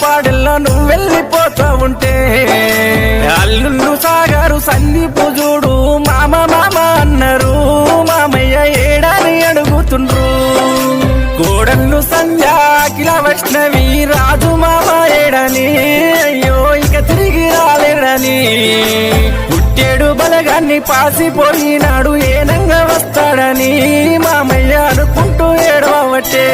పాడెల్లో నువ్వు వెళ్ళిపోతా ఉంటే అల్లుళ్ళు సాగారు సందీపు చూడు మామ మామ అన్నారు మామయ్య ఏడాని అడుగుతుండ్రు కోడళ్ళు సంధ్య అఖిల వైష్ణవి రాజు మామ ఏడని అయ్యో ఇక తిరిగి రాలేడని పుట్టేడు బలగాన్ని పాసిపోయినాడు ఏనంగా వస్తాడని మామయ్య అనుకుంటూ ఏడవటే